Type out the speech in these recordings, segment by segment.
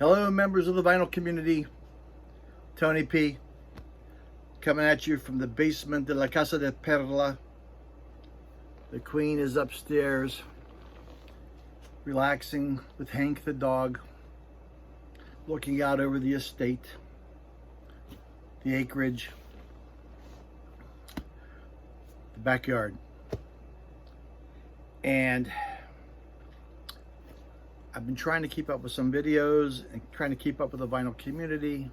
Hello, members of the vinyl community. Tony P. coming at you from the basement de la Casa de Perla. The Queen is upstairs, relaxing with Hank the dog, looking out over the estate, the acreage, the backyard. And I've been trying to keep up with some videos and trying to keep up with the vinyl community.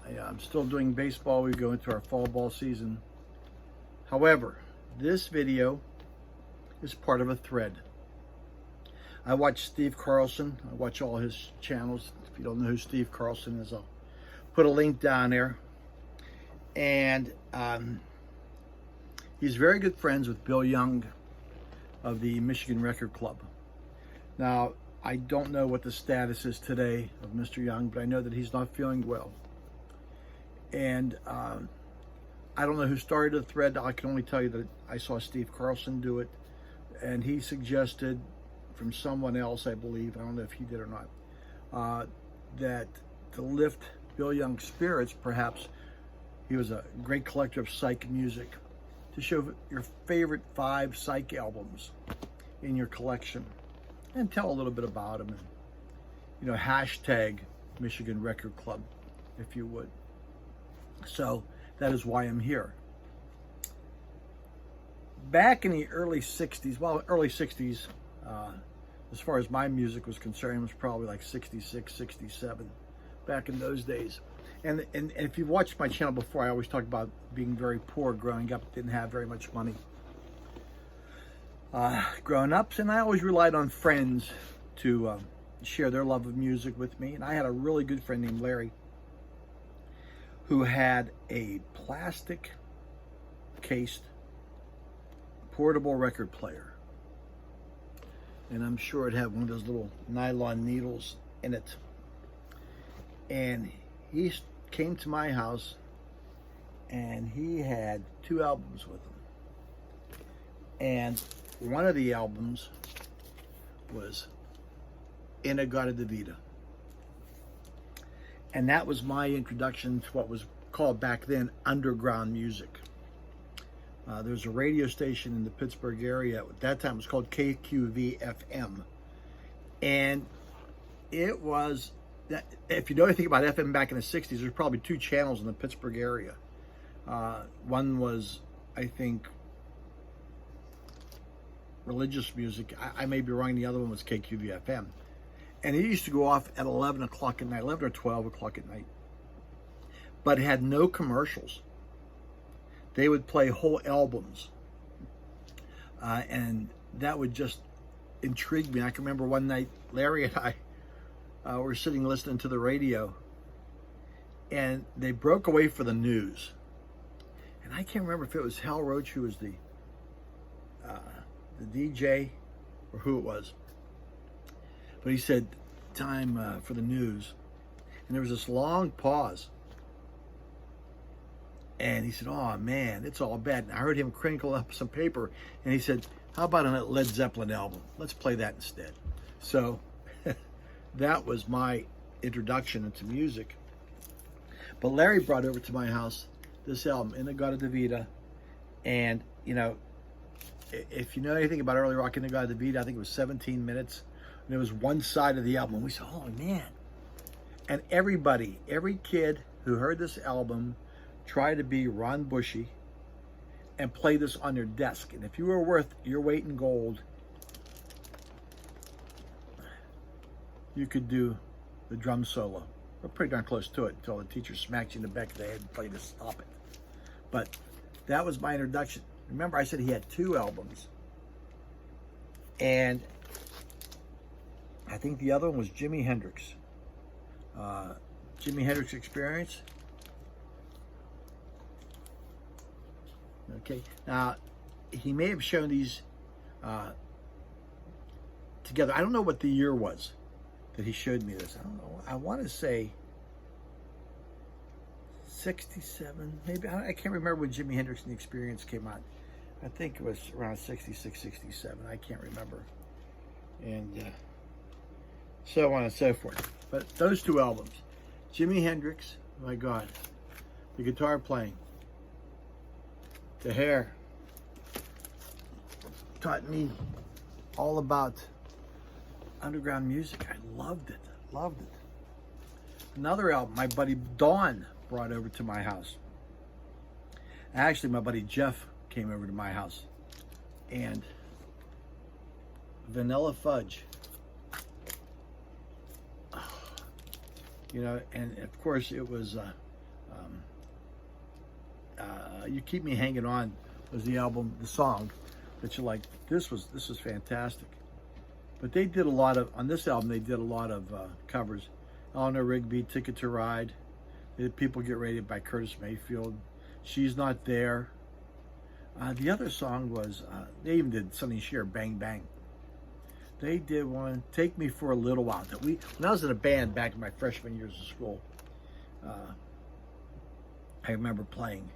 I'm still doing baseball. We go into our fall ball season. However, this video is part of a thread. I watch Steve Carlson. I watch all his channels. If you don't know who Steve Carlson is, I'll put a link down there. And he's very good friends with Bill Young of the Michigan Record Club. Now, I don't know what the status is today of Mr. Young, but I know that he's not feeling well. And I don't know who started the thread. I can only tell you that I saw Steve Carlson do it. And he suggested from someone else, I believe, I don't know if he did or not, that to lift Bill Young's spirits, perhaps, he was a great collector of Psych music, to show your favorite 5 Psych albums in your collection and tell a little bit about them. And, hashtag Michigan Record Club, if you would. So that is why I'm here. Back in the early 60s, as far as my music was concerned, it was probably like 66, 67, back in those days. And if you've watched my channel before, I always talk about being very poor growing up, didn't have very much money growing up, and I always relied on friends to share their love of music with me. And I had a really good friend named Larry who had a plastic cased portable record player. And I'm sure it had one of those little nylon needles in it. And he came to my house and he had 2 albums with him. And one of the albums was God of Davida. And that was my introduction to what was called back then underground music. There's a radio station in the Pittsburgh area. At that time, it was called KQV-FM. And it was, if you know anything about FM back in the 60s, there's probably 2 channels in the Pittsburgh area. One was, I think, religious music. I may be wrong. The other one was KQV-FM. And it used to go off at 11 o'clock at night, 11 or 12 o'clock at night. But it had no commercials. They would play whole albums. And that would just intrigue me. I can remember one night, Larry and I were sitting listening to the radio. And they broke away for the news. And I can't remember if it was Hal Roach who was the DJ or who it was. But he said, time for the news. And there was this long pause. And he said, oh man, it's all bad. And I heard him crinkle up some paper. And he said, how about a Led Zeppelin album? Let's play that instead. So that was my introduction into music. But Larry brought over to my house this album, God of Davida. And, if you know anything about early rock, God of Davida, I think it was 17 minutes. And it was one side of the album. We said, oh man. And every kid who heard this album tried to be Ron Bushy and play this on their desk. And if you were worth your weight in gold, you could do the drum solo. We're pretty darn close to it until the teacher smacked you in the back of the head and played to stop it. But that was my introduction. Remember, I said he had 2 albums. And I think the other one was Jimi Hendrix. Jimi Hendrix Experience. Okay, now he may have shown these together. I don't know what the year was that he showed me this. I don't know. I want to say 67, maybe. I can't remember when Jimi Hendrix and the Experience came out. I think it was around 66, 67. I can't remember. And so on and so forth. But those two albums, Jimi Hendrix, my God, the guitar playing, the hair, taught me all about underground music. I loved it, loved it. Another album my buddy Don brought over to my house. Actually, my buddy Jeff came over to my house, and Vanilla Fudge, you know, and of course it was You Keep Me Hanging On was the album, the song that you're like, this was fantastic. But they did a lot of, on this album, they did a lot of covers. Eleanor Rigby, Ticket to Ride. They did People Get Ready by Curtis Mayfield. She's Not There. The other song was, they even did Sonny Cher, Bang Bang. They did one, Take Me for a Little While. That when I was in a band back in my freshman years of school, I remember playing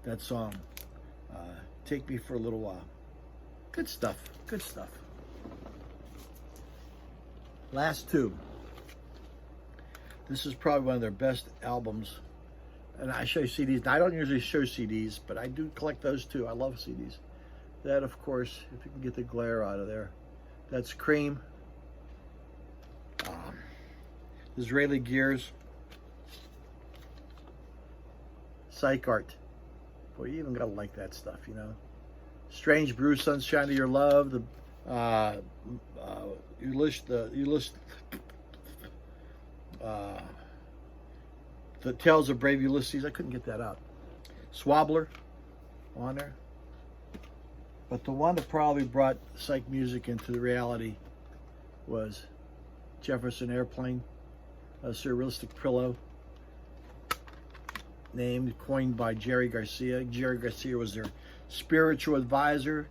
that song, Take Me for a Little While. Good stuff, good stuff. Last two. This is probably one of their best albums. And I show CDs. Now, I don't usually show CDs, but I do collect those too. I love CDs. That, of course, if you can get the glare out of there. That's Cream. Israeli Gears. Psych Art. Boy, you even gotta like that stuff, you know. Strange Brew, Sunshine of Your Love. The Tales of Brave Ulysses. I couldn't get that out. Swabbler on there. But the one that probably brought psych music into the reality was Jefferson Airplane, a surrealistic pillow, coined by Jerry Garcia. Jerry Garcia was their spiritual advisor.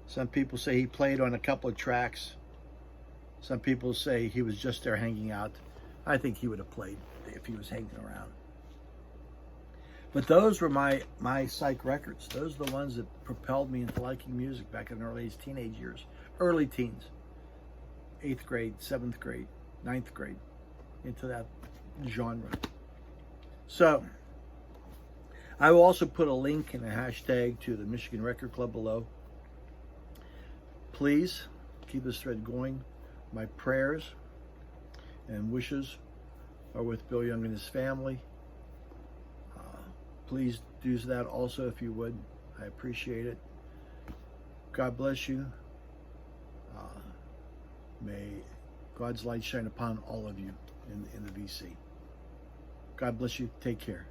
Some people say he played on a couple of tracks. Some people say he was just there hanging out. I think he would have played if he was hanging around. But those were my psych records. Those are the ones that propelled me into liking music back in the early teenage years, early teens, 8th grade, 7th grade, 9th grade, into that genre. So I will also put a link and a hashtag to the Michigan Record Club below. Please keep this thread going. My prayers and wishes are with Bill Young and his family. Please do that also if you would. I appreciate it. God bless you. May God's light shine upon all of you in the VC. God bless you. Take care.